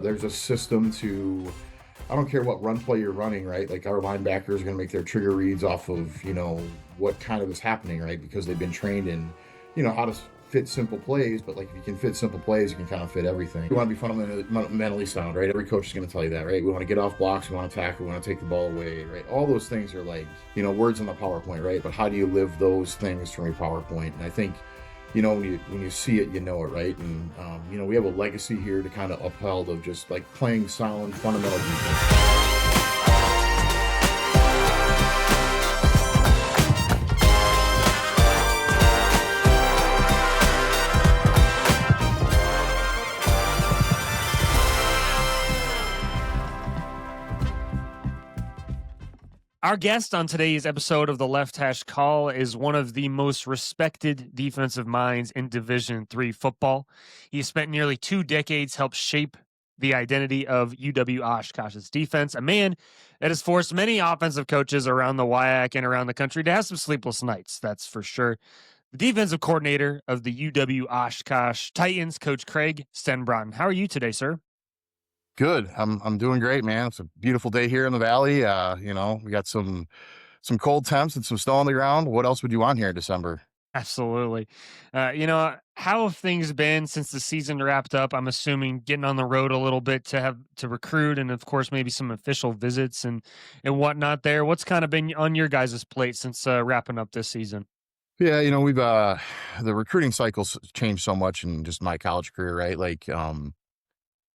There's a system to, I don't care what run play you're running, right? Like our linebackers are going to make their trigger reads off of, what kind of is happening, right? Because they've been trained in, how to fit simple plays. But like if you can fit simple plays, you can kind of fit everything. You want to be fundamentally sound, right? Every coach is going to tell you that, right? We want to get off blocks, we want to tackle, we want to take the ball away, right? All those things are like, words on the PowerPoint, right? But how do you live those things from your PowerPoint? And I think, when you see it, you know it, right? And we have a legacy here to kind of upheld of just like playing sound fundamental defense. Our guest on today's episode of the Left Hash Call is one of the most respected defensive minds in Division III football. He spent nearly 2 decades helping shape the identity of UW-Oshkosh's defense, a man that has forced many offensive coaches around the WIAC and around the country to have some sleepless nights, that's for sure. The defensive coordinator of the UW-Oshkosh Titans, Coach Craig Stenbroten. How are you today, sir? Good. I'm doing great, man. It's a beautiful day here in the valley. We got some cold temps and some snow on the ground. What else would you want here in December? Absolutely. How have things been since the season wrapped up? I'm assuming getting on the road a little bit to recruit, and of course maybe some official visits and whatnot there. What's kind of been on your guys' plate since wrapping up this season? Yeah, we've the recruiting cycles changed so much in just my college career, right? Like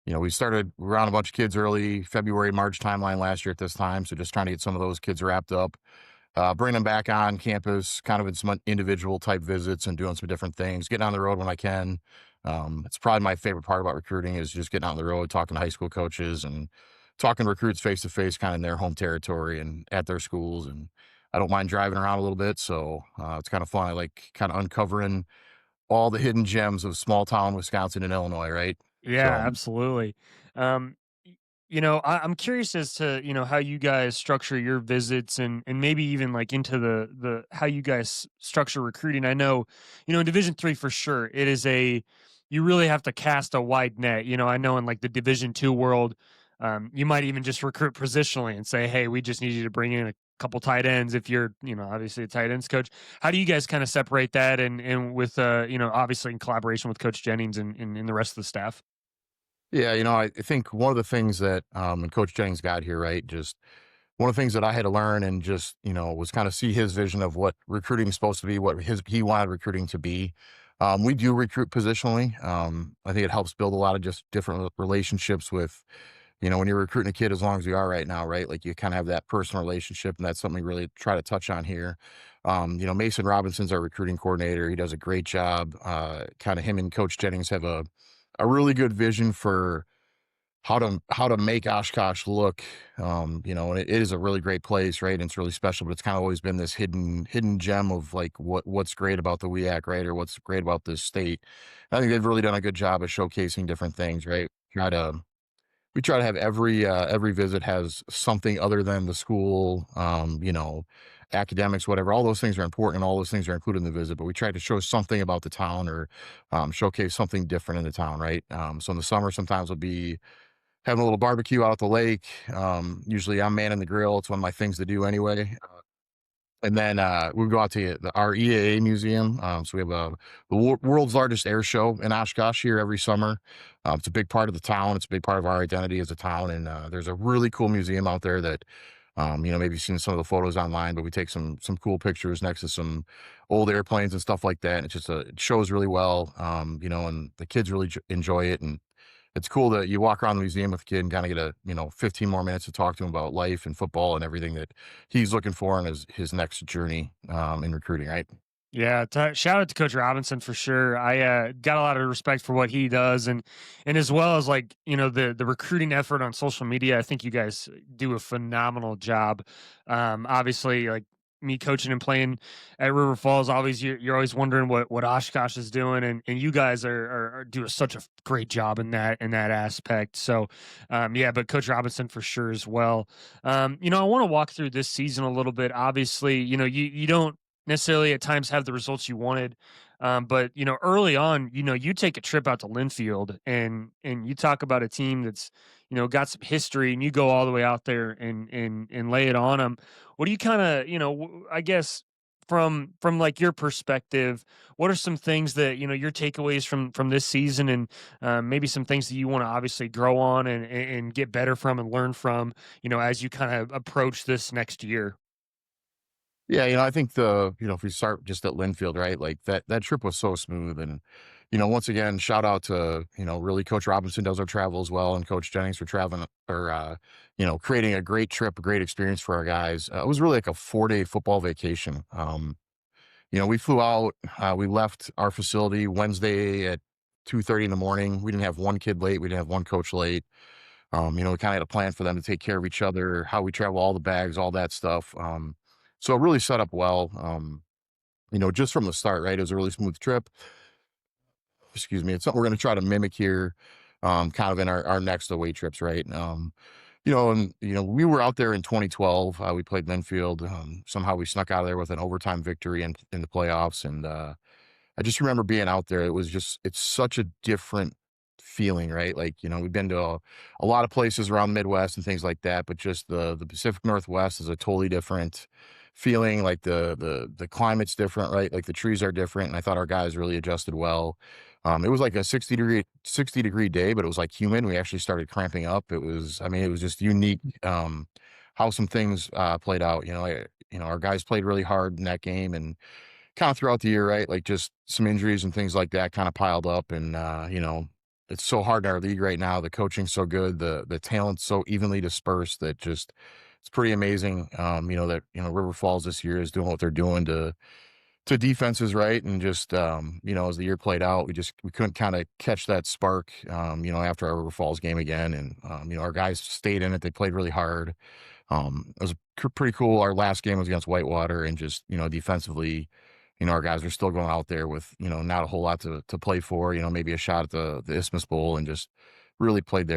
we started around a bunch of kids early February, March timeline last year at this time. So just trying to get some of those kids wrapped up, bring them back on campus, kind of in some individual type visits and doing some different things, getting on the road when I can. It's probably my favorite part about recruiting is just getting on the road, talking to high school coaches and talking recruits face to face, kind of in their home territory and at their schools. And I don't mind driving around a little bit. So it's kind of fun. I like kind of uncovering all the hidden gems of small town Wisconsin and Illinois, right? Yeah, So absolutely. I'm curious as to, how you guys structure your visits and maybe even like into the how you guys structure recruiting. I know, in Division III for sure, you really have to cast a wide net. I know in like the Division II world, you might even just recruit positionally and say, hey, we just need you to bring in a couple tight ends if you're, obviously a tight ends coach. How do you guys kind of separate that and with, obviously in collaboration with Coach Jennings and the rest of the staff? yeah, I think one of the things that and Coach Jennings got here, right? Just one of the things that I had to learn and just, was kind of see his vision of what recruiting is supposed to be, what he wanted recruiting to be. We do recruit positionally. I think it helps build a lot of just different relationships with, when you're recruiting a kid, as long as you are right now, right? Like you kind of have that personal relationship, and that's something we really try to touch on here. Mason Robinson's our recruiting coordinator. He does a great job. Kind of him and Coach Jennings have a really good vision for how to make Oshkosh look, and it is a really great place, right? And it's really special, but it's kind of always been this hidden gem of like what's great about the WIAC, right? Or what's great about this state. I think they've really done a good job of showcasing different things, right? We try to have every visit has something other than the school, academics, whatever. All those things are important and all those things are included in the visit, but we try to show something about the town or showcase something different in the town, right? So in the summer, sometimes we'll be having a little barbecue out at the lake. Usually I'm manning the grill. It's one of my things to do anyway. And then we go out to our EAA museum. So we have the world's largest air show in Oshkosh here every summer. It's a big part of the town. It's a big part of our identity as a town. And there's a really cool museum out there that, maybe you've seen some of the photos online, but we take some cool pictures next to some old airplanes and stuff like that. And it shows really well, and the kids really enjoy it. And it's cool that you walk around the museum with a kid and kind of get 15 more minutes to talk to him about life and football and everything that he's looking for in his next journey in recruiting, right? Yeah, shout out to Coach Robinson for sure. I got a lot of respect for what he does, and as well as like the recruiting effort on social media. I think you guys do a phenomenal job. Obviously, like me coaching and playing at River Falls, always you're always wondering what Oshkosh is doing, and you guys are doing such a great job in that aspect. So, yeah, but Coach Robinson for sure as well. I want to walk through this season a little bit. Obviously, you don't necessarily at times have the results you wanted. But early on, you take a trip out to Linfield, and you talk about a team that's got some history, and you go all the way out there and lay it on them. What do you kind of I guess from like your perspective, what are some things that your takeaways from this season, and maybe some things that you want to obviously grow on and get better from and learn from, as you kind of approach this next year? Yeah, I think if we start just at Linfield, right? Like that trip was so smooth. And, once again, shout out to, really Coach Robinson does our travel as well, and Coach Jennings for traveling or creating a great trip, a great experience for our guys. It was really like a 4-day football vacation. We flew out, we left our facility Wednesday at 2:30 in the morning. We didn't have one kid late, we didn't have one coach late. We kind of had a plan for them to take care of each other, how we travel, all the bags, all that stuff. So it really set up well. Just from the start, right? It was a really smooth trip. Excuse me. It's something we're going to try to mimic here, kind of in our next away trips, right? We were out there in 2012. We played Linfield. Somehow we snuck out of there with an overtime victory in the playoffs, and I just remember being out there. It's such a different feeling, right? Like, we've been to a lot of places around the Midwest and things like that, but just the Pacific Northwest is a totally different feeling. Like the climate's different, right? Like the trees are different. And I thought our guys really adjusted well. It was like a 60-degree day, but it was like humid. We actually started cramping up. I mean, it was just unique, how some things, played out. Our guys played really hard in that game, and kind of throughout the year, right? Like just some injuries and things like that kind of piled up. And, it's so hard in our league right now. The coaching's so good. The talent's so evenly dispersed that just, it's pretty amazing. That, River Falls this year is doing what they're doing to defenses, right? And just, as the year played out, we couldn't kind of catch that spark, after our River Falls game again. And, our guys stayed in it. They played really hard. It was pretty cool. Our last game was against Whitewater, and just, defensively, our guys are still going out there with, not a whole lot to play for, maybe a shot at the Isthmus Bowl, and just really played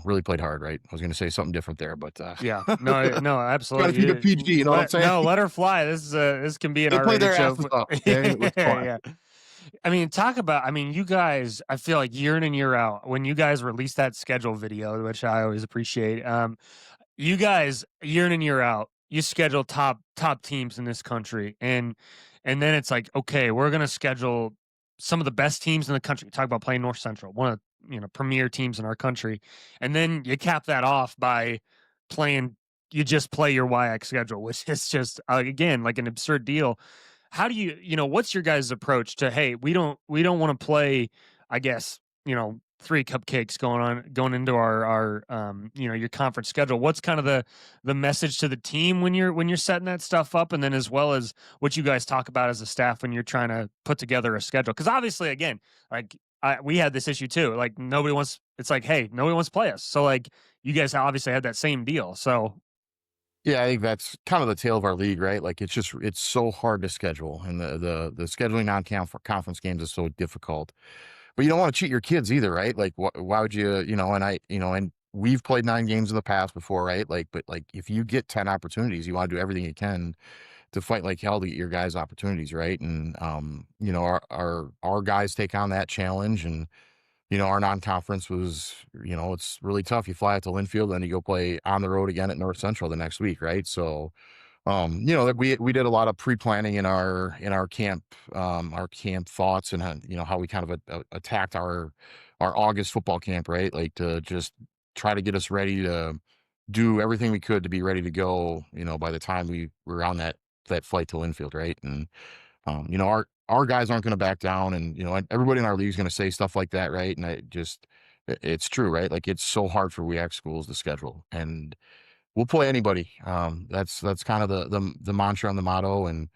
really played hard, right? I was going to say something different there, but, Yeah, no, no, trying to absolutely. keep it PG, you know what I'm saying? No, let her fly. This can be an They played R-rated their show. asses off, okay? It was fun. Yeah. I mean, talk about. I mean, you guys. I feel like year in and year out, when you guys release that schedule video, which I always appreciate. You guys, year in and year out, you schedule top teams in this country, and then it's like, okay, we're gonna schedule some of the best teams in the country. Talk about playing North Central, one of premier teams in our country, and then you cap that off by playing. You just play your WIAC schedule, which is just again like an absurd deal. How do what's your guys' approach to, hey, we don't want to play, I guess, three cupcakes going into our your conference schedule. What's kind of the message to the team when you're setting that stuff up, and then as well as what you guys talk about as a staff when you're trying to put together a schedule? Because obviously, again, like we had this issue too. Like nobody wants. It's like, hey, nobody wants to play us. So like you guys obviously had that same deal. So Yeah, I think that's kind of the tail of our league, right? Like it's so hard to schedule, and the scheduling conference games is so difficult. But you don't want to cheat your kids either, right? Like why would you, and we've played 9 games in the past before, right? Like, but like if you get 10 opportunities, you want to do everything you can to fight like hell to get your guys opportunities, right? And our guys take on that challenge. And our non-conference was, it's really tough. You fly out to Linfield, then you go play on the road again at North Central the next week, right? So, like we did a lot of pre-planning in our camp thoughts, and how we kind of attacked our August football camp, right? Like to just try to get us ready to do everything we could to be ready to go, by the time we were on that flight to Linfield, right? And our guys aren't going to back down, and everybody in our league is going to say stuff like that, right? And it's true, right? Like it's so hard for WIAC schools to schedule, and we'll play anybody. That's kind of the mantra and the motto. And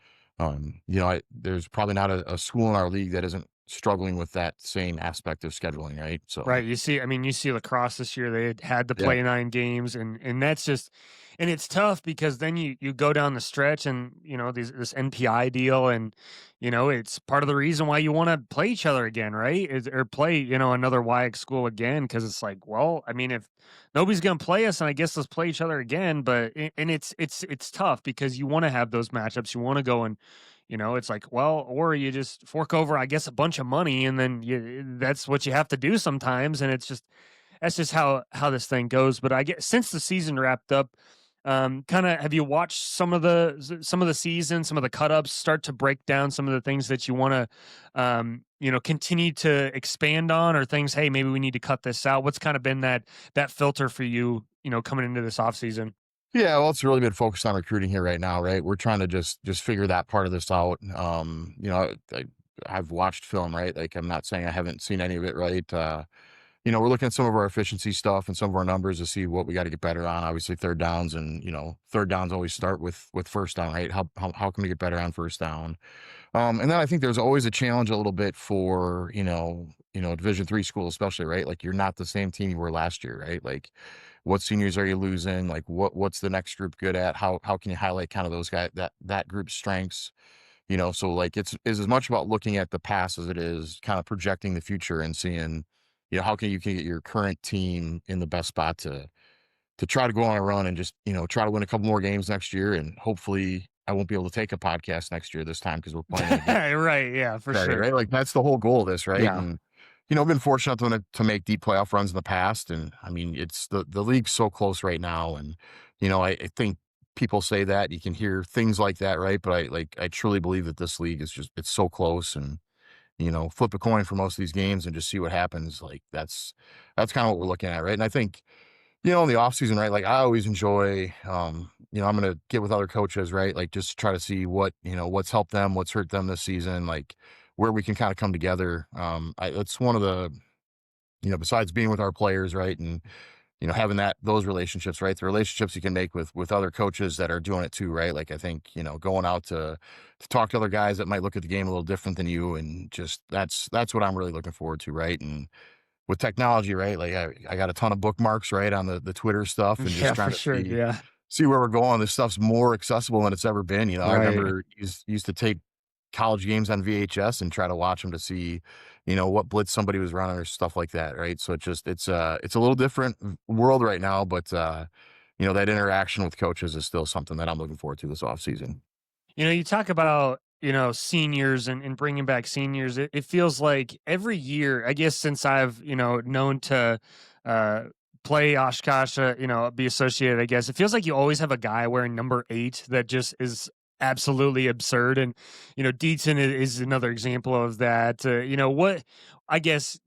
there's probably not a school in our league that isn't struggling with that same aspect of scheduling, right? So right, you see lacrosse this year, they had to yeah, play 9 games, and that's just, and it's tough because then you go down the stretch, and, this NPI deal, and, it's part of the reason why you wanna play each other again, right? Is or play, another WIAC school again, because it's like, well, I mean, if nobody's gonna play us, and I guess let's play each other again, but and it's tough because you wanna have those matchups, you wanna go and, It's like, well, or you just fork over, I guess, a bunch of money, and then that's what you have to do sometimes. And it's just that's just how this thing goes. But I get since the season wrapped up, kind of have you watched some of the season, some of the cut ups, start to break down some of the things that you want to, continue to expand on, or things? Hey, maybe we need to cut this out. What's kind of been that filter for you, coming into this off season? Yeah, well, it's really been focused on recruiting here right now, right? We're trying to just figure that part of this out. I've watched film, right? Like, I'm not saying I haven't seen any of it, right? We're looking at some of our efficiency stuff and some of our numbers to see what we got to get better on. Obviously, third downs, and third downs always start with first down, right? How can we get better on first down? And then I think there's always a challenge a little bit for Division III school, especially, right? Like, you're not the same team you were last year, right? Like, what seniors are you losing? Like, what's the next group good at? How can you highlight kind of those guys, that group's strengths? So like it's as much about looking at the past as it is kind of projecting the future and seeing, how can you can get your current team in the best spot to try to go on a run and just, try to win a couple more games next year. And hopefully I won't be able to take a podcast next year this time because we're playing in a different Right? Yeah, for Saturday, sure. right? Like, that's the whole goal of this, right? Yeah. And, I've been fortunate to make deep playoff runs in the past. And I mean, it's the league's so close right now. And, I think people say that you can hear things like that, right? But I truly believe that this league is it's so close. And, flip a coin for most of these games and just see what happens. Like, that's kind of what we're looking at, right? And I think, in the off season, right? Like, I always enjoy, I'm going to get with other coaches, right? Like, just try to see what's helped them, what's hurt them this season, like where we can kind of come together. It's one of the, besides being with our players, right? And, having those relationships, right? The relationships you can make with other coaches that are doing it too, right? Like, I think, going out to talk to other guys that might look at the game a little different than you. And just, that's what I'm really looking forward to. Right. And, with technology, right? Like, I got a ton of bookmarks, right, on the Twitter stuff, and just Yeah, trying for to sure. Yeah. see where we're going. This stuff's more accessible than it's ever been. I Right. remember used to tape college games on VHS and try to watch them to see, what blitz somebody was running or stuff like that, right? So it's a little different world right now, but that interaction with coaches is still something that I'm looking forward to this offseason. You talk about, seniors and bringing back seniors. It feels like every year, I guess, since I've, known to uh, play Oshkosh, be associated, I guess, it feels like you always have a guy wearing number 8 that just is absolutely absurd. And, Deaton is another example of that. What, I guess,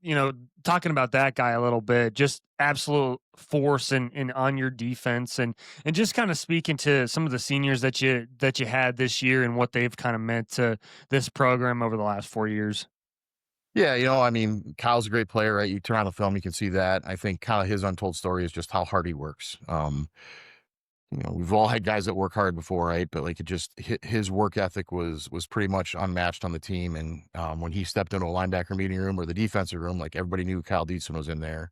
talking about that guy a little bit, just absolute force and on your defense, and just kind of speaking to some of the seniors that you had this year and what they've kind of meant to this program over the last 4 years. Yeah, I mean, Kyle's a great player, right? You turn on the film, you can see that. I think kind of his untold story is just how hard he works. We've all had guys that work hard before, right? But like, his work ethic was pretty much unmatched on the team. And when he stepped into a linebacker meeting room or the defensive room, like, everybody knew Kyle Dietzen was in there.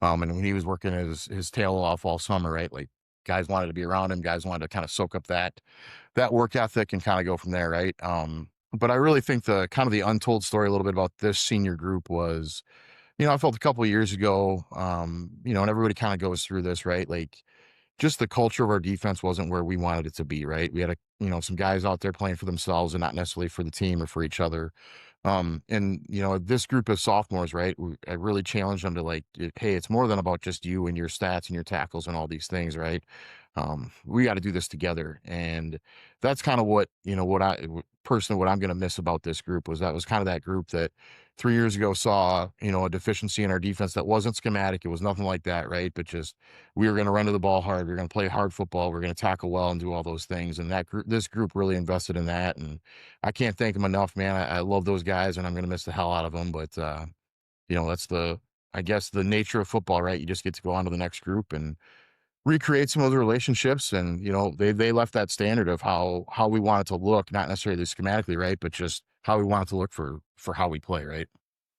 And when he was working his tail off all summer, right? Like, guys wanted to be around him. Guys wanted to kind of soak up that work ethic and kind of go from there, right? But I really think the kind of the untold story a little bit about this senior group was, I felt a couple of years ago, and everybody kind of goes through this, right? Like, just the culture of our defense wasn't where we wanted it to be, right? We had some guys out there playing for themselves and not necessarily for the team or for each other. And this group of sophomores, right? I really challenged them to, like, hey, it's more than about just you and your stats and your tackles and all these things, right? We got to do this together. And that's kind of what, personally, what I'm going to miss about this group was that was kind of that group that 3 years ago saw, a deficiency in our defense that wasn't schematic. It was nothing like that, right? But just, we were going to run to the ball hard. We are going to play hard football. We're going to tackle well and do all those things. And this group really invested in that. And I can't thank them enough, man. I love those guys, and I'm going to miss the hell out of them. But, that's I guess, the nature of football, right? You just get to go on to the next group and recreate some of those relationships. And, they left that standard of how we want it to look, not necessarily schematically, right? But just how we want it to look for how we play, right?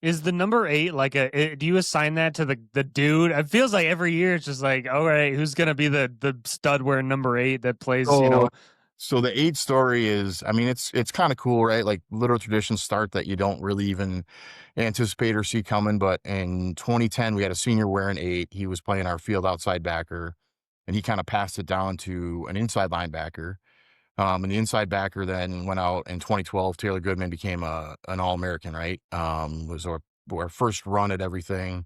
Is the number 8 like do you assign that to the dude? It feels like every year it's just like, all right, who's gonna be the stud wearing number 8 that plays, So so the 8 story is, I mean, it's kinda cool, right? Like, little traditions start that you don't really even anticipate or see coming. But in 2010, we had a senior wearing 8. He was playing our field outside backer, and he kinda passed it down to an inside linebacker. And the inside backer then went out in 2012. Taylor Goodman became an All American, right? Was our first run at everything.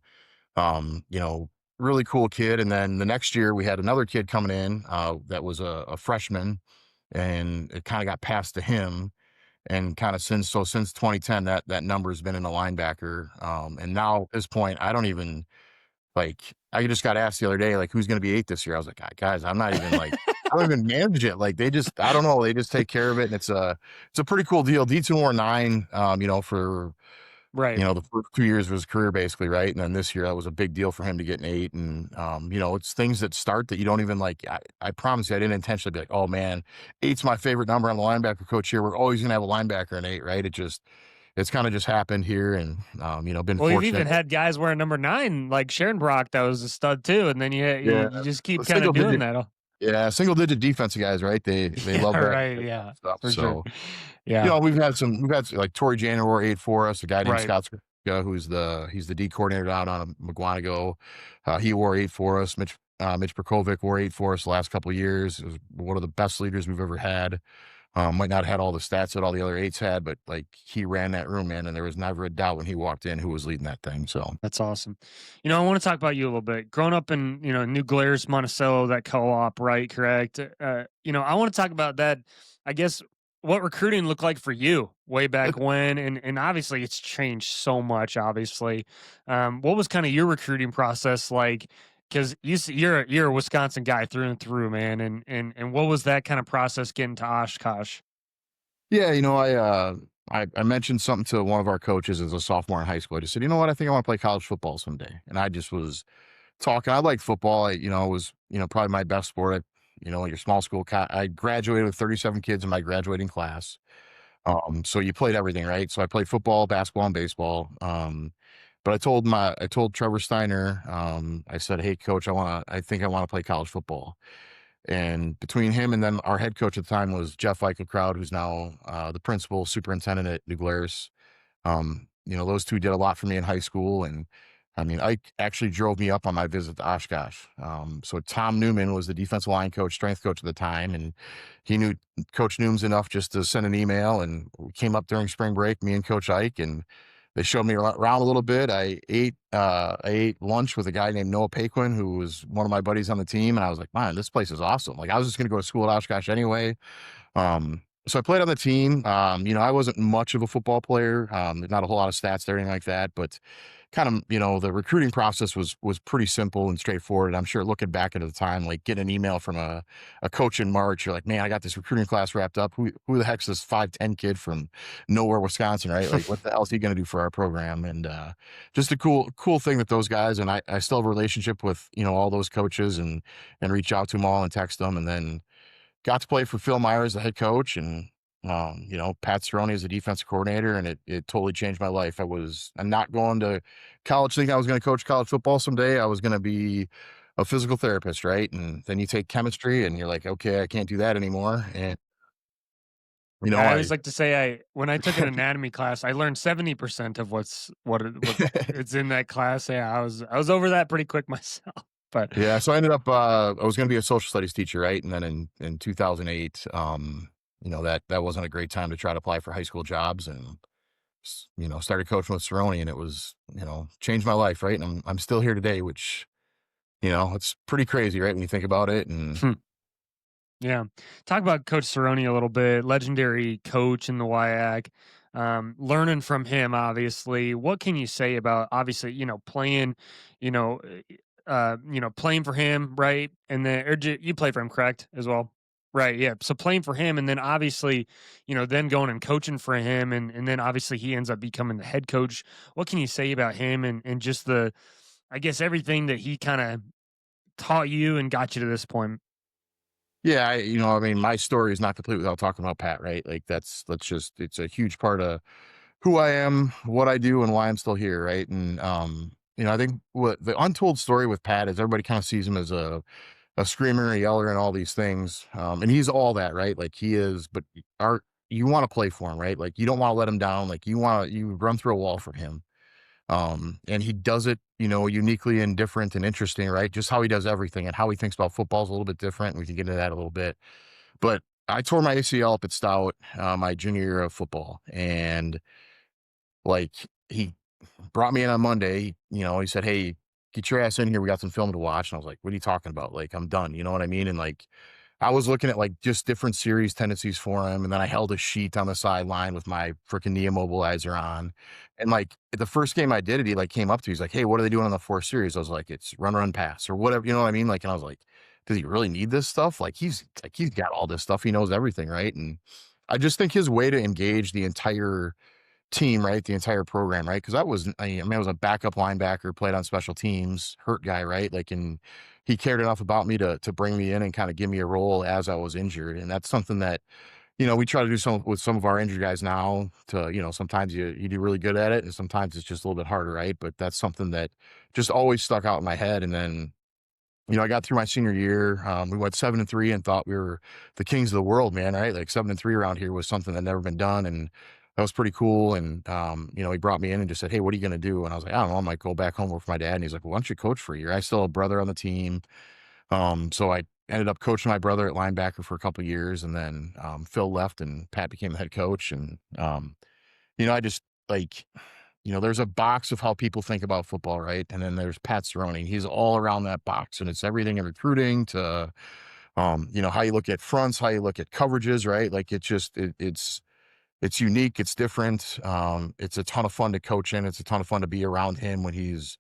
You know, really cool kid. And then the next year we had another kid coming in that was a freshman, and it kind of got passed to him. And kind of since 2010, that number's been in a linebacker. And now at this point, I don't even like. I just got asked the other day, like, who's going to be eight this year? I was like, guys, I'm not even like. I don't even manage it. Like they just, I don't know. They just take care of it, and it's a pretty cool deal. D2 or nine, you know, for Right. the first 2 years of his career, basically, right? And then this year, that was a big deal for him to get an eight. And, it's things that start that you don't even like. I promise you, I didn't intentionally be like, oh man, eight's my favorite number. I'm the linebacker coach here. We're always going to have a linebacker in eight, right? It's kind of just happened here. And, been Well, you've fortunate. even had guys wearing number 9, like Sharon Brock, that was a stud too, and then Yeah. you just keep The kinda single doing digit, that. yeah, single digit defensive guys, right? They Yeah, love that right, yeah, stuff. for sure. So, Yeah, we've had like Torrey Janier wore eight for us, a guy named right. Scott Skripka, he's the D coordinator down on McGuanago. He wore eight for us. Mitch Perkovic wore eight for us the last couple of years. It was one of the best leaders we've ever had. Might not have had all the stats that all the other eights had, but like he ran that room, man, and there was never a doubt when he walked in who was leading that thing. So That's awesome. I want to talk about you a little bit. Growing up in, New Glarus, Monticello, that co-op, right? Correct. I want to talk about that. I guess what recruiting looked like for you way back when, and obviously it's changed so much. Obviously, what was kind of your recruiting process like? Because you're a Wisconsin guy through and through, man. And what was that kind of process getting to Oshkosh? yeah, I mentioned something to one of our coaches as a sophomore in high school. I just said, you know what, I think I want to play college football someday. And I just was talking. I like football. It was probably my best sport. Your small school. I graduated with 37 kids in my graduating class. So you played everything, right? So I played football, basketball, and baseball. But I told Trevor Steiner, I said, hey coach, I think I want to play college football. And between him and then our head coach at the time was Jeff Eichelkraut, who's now the principal superintendent at New Glarus. Those two did a lot for me in high school. And I mean, Ike actually drove me up on my visit to Oshkosh. So Tom Newman was the defensive line coach, strength coach at the time. And he knew Coach Nooms enough just to send an email. And we came up during spring break, me and Coach Ike, and they showed me around a little bit. I ate lunch with a guy named Noah Paquin, who was one of my buddies on the team. And I was like, man, this place is awesome. Like I was just going to go to school at Oshkosh anyway. So I played on the team. I wasn't much of a football player. There's not a whole lot of stats there, anything like that, but kind of, the recruiting process was pretty simple and straightforward. And I'm sure looking back at the time, like getting an email from a coach in March, you're like, man, I got this recruiting class wrapped up. Who the heck's this 5'10" kid from nowhere, Wisconsin, right? Like, what the hell is he going to do for our program? And just a cool thing that those guys, and I still have a relationship with, all those coaches, and reach out to them all and text them. And then got to play for Phil Myers, the head coach, and Pat Cerrone as the defensive coordinator, and it totally changed my life. I'm not going to college thinking I was going to coach college football someday. I was going to be a physical therapist, right? And then you take chemistry, and you're like, okay, I can't do that anymore. And Yeah, I I always like to say when I took an anatomy class, I learned 70% of what it's in that class. Yeah, I was over that pretty quick myself. But yeah, so I ended up I was going to be a social studies teacher, right? And then in 2008, that wasn't a great time to try to apply for high school jobs, and started coaching with Cerrone, and it was, changed my life, right? And I'm still here today, which, it's pretty crazy, right? When you think about it. And yeah. Talk about Coach Cerrone a little bit, legendary coach in the WIAC. Learning from him, obviously. What can you say about obviously, playing, you know, playing for him, right? And then you play for him, correct, as well? Right, yeah. So playing for him and then obviously, then going and coaching for him and then obviously he ends up becoming the head coach. What can you say about him and just I guess everything that he kind of taught you and got you to this point? yeah, I mean, my story is not complete without talking about Pat, right? Like it's a huge part of who I am, what I do, and why I'm still here, right? And I think what the untold story with Pat is everybody kind of sees him as a screamer, a yeller, and all these things. And he's all that, right? Like he is, but you want to play for him, right? Like you don't want to let him down. Like you run through a wall for him. And he does it, uniquely and different and interesting, right? Just how he does everything and how he thinks about football is a little bit different. We can get into that a little bit, but I tore my ACL up at Stout, my junior year of football, and like he brought me in on Monday. He said, "Hey, get your ass in here. We got some film to watch." And I was like, "What are you talking about? Like, I'm done." You know what I mean? And like, I was looking at like just different series tendencies for him, and then I held a sheet on the sideline with my freaking knee immobilizer on. And like the first game I did it, he like came up to me. He's like, "Hey, what are they doing on the fourth series?" I was like, "It's run, run, pass, or whatever." You know what I mean? Like, and I was like, "Does he really need this stuff? He's got all this stuff. He knows everything, right?" And I just think his way to engage the entire team, right? The entire program, right? Because I was a backup linebacker, played on special teams, hurt guy, right? Like, and he cared enough about me to bring me in and kind of give me a role as I was injured, and that's something that we try to do some with some of our injured guys now. Sometimes you do really good at it, and sometimes it's just a little bit harder, right? But that's something that just always stuck out in my head, and then I got through my senior year. We went 7-3 and thought we were the kings of the world, man. Right? Like 7-3 around here was something that never been done, and that was pretty cool. And he brought me in and just said, "Hey, what are you going to do?" And I was like, "I don't know. I might go back home work for my dad." And he's like, "Well, why don't you coach for a year?" I still have a brother on the team, so I ended up coaching my brother at linebacker for a couple of years, and then Phil left, and Pat became the head coach. And I just like there's a box of how people think about football, right? And then there's Pat Cerrone. He's all around that box, and it's everything in recruiting to, how you look at fronts, how you look at coverages, right? Like it's unique, it's different. It's a ton of fun to coach in. It's a ton of fun to be around him when he's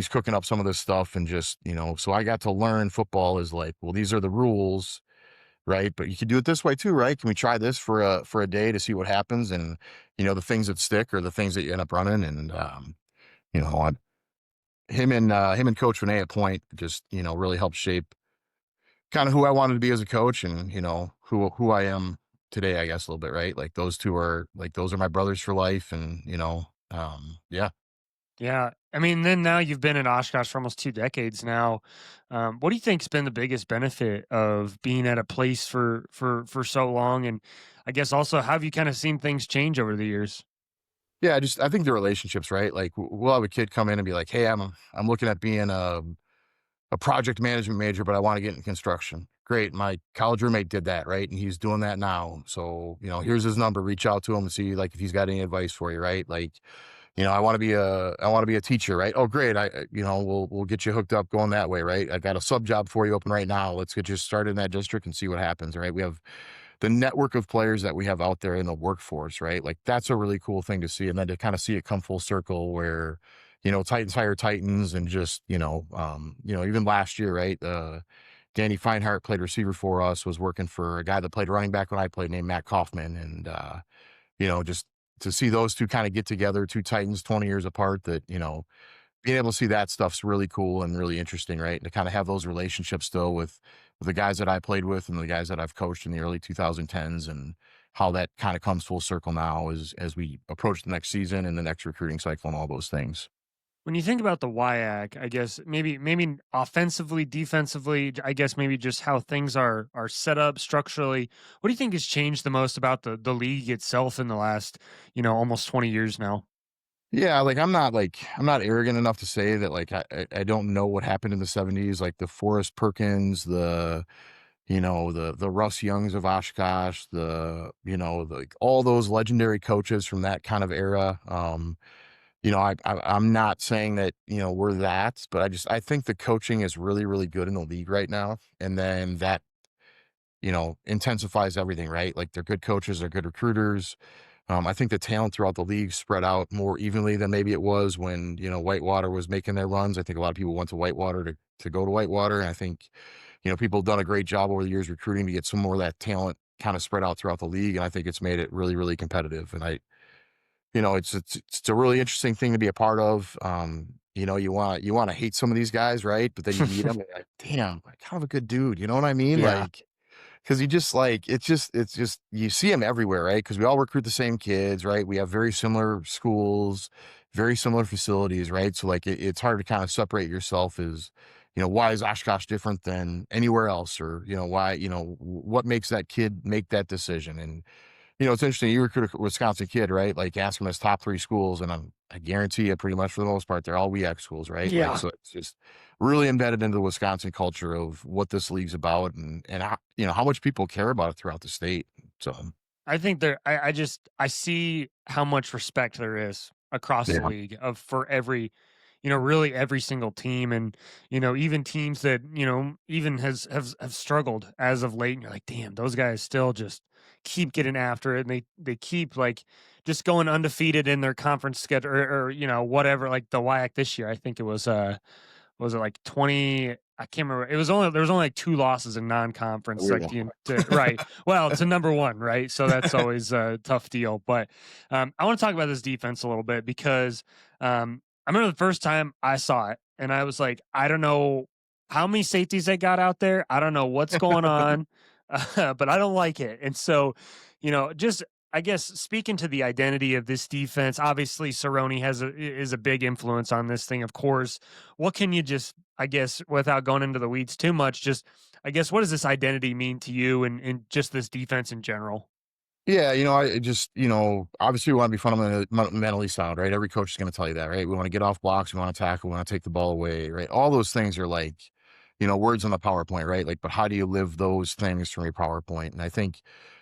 cooking up some of this stuff, and just So I got to learn football is like, well, these are the rules, right? But you can do it this way too, right? Can we try this for a day to see what happens? And the things that stick are the things that you end up running. And you know, I, him and Coach Renee at Point just really helped shape kind of who I wanted to be as a coach, and who I am today, I guess a little bit, right? Like those are my brothers for life, and yeah. Yeah. I mean, then now you've been in Oshkosh for almost 2 decades now. What do you think's been the biggest benefit of being at a place for so long? And I guess also, how have you kind of seen things change over the years? Yeah, I think the relationships, right? Like we'll have a kid come in and be like, "Hey, I'm looking at being a project management major, but I want to get in construction." Great. My college roommate did that, right? And he's doing that now. So, here's his number. Reach out to him and see like if he's got any advice for you, right? Like, I want to be a teacher, right? Oh, great. We'll get you hooked up going that way, right? I've got a sub job for you open right now. Let's get you started in that district and see what happens, right? We have the network of players that we have out there in the workforce, right? Like that's a really cool thing to see. And then to kind of see it come full circle where, Titans hire Titans, and just, even last year, right? Danny Feinhardt played receiver for us, was working for a guy that played running back when I played named Matt Kaufman. And, just to see those two kind of get together, two Titans 20 years apart, that, being able to see that stuff's really cool and really interesting, right? And to kind of have those relationships still with the guys that I played with and the guys that I've coached in the early 2010s, and how that kind of comes full circle now as we approach the next season and the next recruiting cycle and all those things. When you think about the WIAC, I guess maybe offensively, defensively, I guess maybe just how things are set up structurally. What do you think has changed the most about the league itself in the last, almost 20 years now? Yeah, like I'm not arrogant enough to say that like I don't know what happened in the 70s, like the Forrest Perkins, the Russ Youngs of Oshkosh, like all those legendary coaches from that kind of era. I'm not saying that we're that, but I think the coaching is really really good in the league right now, and then that intensifies everything, right? Like they're good coaches, they're good recruiters. I think the talent throughout the league spread out more evenly than maybe it was when, Whitewater was making their runs. I think a lot of people went to Whitewater to go to Whitewater. And I think, people have done a great job over the years recruiting to get some more of that talent kind of spread out throughout the league. And I think it's made it really, really competitive. And it's a really interesting thing to be a part of. You want to hate some of these guys, right? But then you meet them and you're like, damn, like kind of a good dude. You know what I mean? Yeah. Like, because you just like it's just you see them everywhere, right? Because we all recruit the same kids, right? We have very similar schools, very similar facilities, right? So like it's hard to kind of separate yourself as, why is Oshkosh different than anywhere else, or why what makes that kid make that decision? And it's interesting. You recruit a Wisconsin kid, right? Like ask him his top 3 schools, and I guarantee you, pretty much for the most part, they're all WIAC schools, right? Like, Yeah. so it's just really embedded into the Wisconsin culture of what this league's about, and how, how much people care about it throughout the state. So I think I just I see how much respect there is across the yeah, league of for every, really every single team, and even teams that even have struggled as of late, and you're like, damn, those guys still just keep getting after it, and they keep like just going undefeated in their conference schedule, or whatever, like the WIAC this year. I think it was it like 20, I can't remember. There was only like 2 losses in non-conference, weird like one. right. Well, to number 1, right? So that's always a tough deal. But I want to talk about this defense a little bit because I remember the first time I saw it, and I was like, I don't know how many safeties they got out there. I don't know what's going on, but I don't like it. And so, just I guess speaking to the identity of this defense, obviously Cerrone is a big influence on this thing, of course. What can you just, I guess, without going into the weeds too much, just I guess what does this identity mean to you and just this defense in general? Yeah, I just, obviously we want to be fundamentally sound, right? Every coach is going to tell you that, right? We want to get off blocks, we want to tackle, we want to take the ball away, right? All those things are like, words on the PowerPoint, right? Like, but how do you live those things from your PowerPoint? And I think,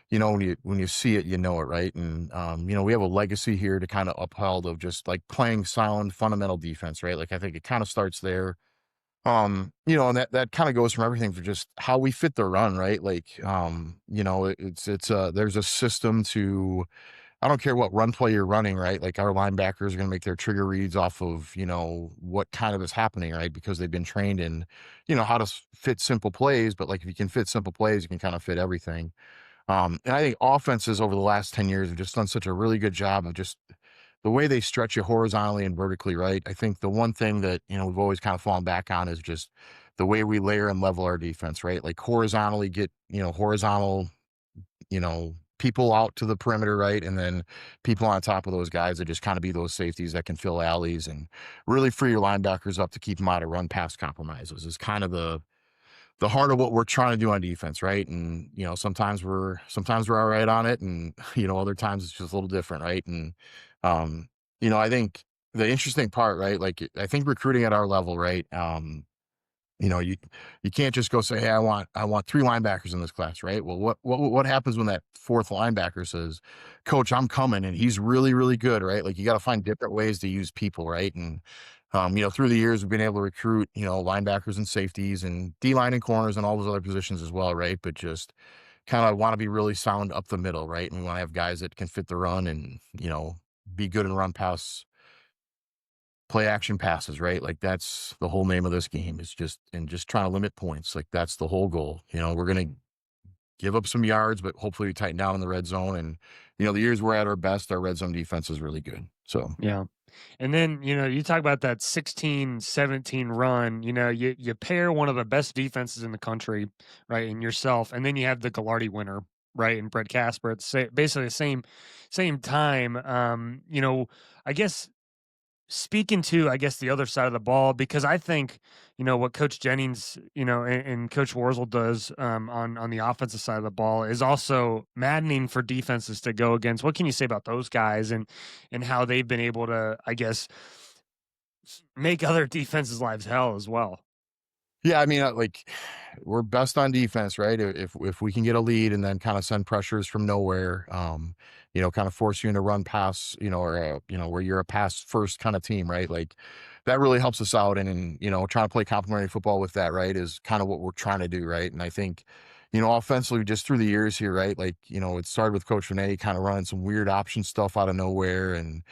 when you see it, you know it, right? And we have a legacy here to kind of upheld of just like playing sound fundamental defense, right? Like I think it kind of starts there. And that kind of goes from everything for just how we fit the run, right? Like, there's a system to, I don't care what run play you're running, right? Like our linebackers are going to make their trigger reads off of, what kind of is happening, right? Because they've been trained in, how to fit simple plays. But like if you can fit simple plays, you can kind of fit everything. And I think offenses over the last 10 years have just done such a really good job of just the way they stretch you horizontally and vertically, right? I think the one thing that, we've always kind of fallen back on is just the way we layer and level our defense, right? Like horizontally get, horizontal, people out to the perimeter, right? And then people on top of those guys that just kind of be those safeties that can fill alleys and really free your linebackers up to keep them out of run pass compromises is kind of the heart of what we're trying to do on defense, right? And sometimes we're all right on it, and other times it's just a little different, right? And I think the interesting part, right? Like I think recruiting at our level, right? You know, you you can't just go say, "Hey, I want 3 linebackers in this class," right? Well, what happens when that 4th linebacker says, "Coach, I'm coming, and he's really, really good," right? Like, you gotta find different ways to use people, right? And, through the years, we've been able to recruit, linebackers and safeties and D-line and corners and all those other positions as well, right? But just kinda wanna be really sound up the middle, right? And we wanna have guys that can fit the run and, be good in run pass play action passes, right? Like that's the whole name of this game is just trying to limit points. Like that's the whole goal. We're going to give up some yards, but hopefully we tighten down in the red zone. And, the years we're at our best, our red zone defense is really good. So Yeah. And then, you talk about that 16-17 run, you pair one of the best defenses in the country, right, and yourself, and then you have the Gallardi winner, right, and Brett Casper at basically the same time. I guess speaking to, I guess, the other side of the ball, because I think, what Coach Jennings, and Coach Warzel does on the offensive side of the ball is also maddening for defenses to go against. What can you say about those guys and how they've been able to, I guess, make other defenses' lives hell as well? yeah, I mean, like we're best on defense, right? If we can get a lead and then kind of send pressures from nowhere, kind of force you into run pass, or where you're a pass first kind of team, right? Like that really helps us out, and trying to play complementary football with that, right, is kind of what we're trying to do, right? And I think, offensively, just through the years here, right, like it started with Coach Renee kind of running some weird option stuff out of nowhere, and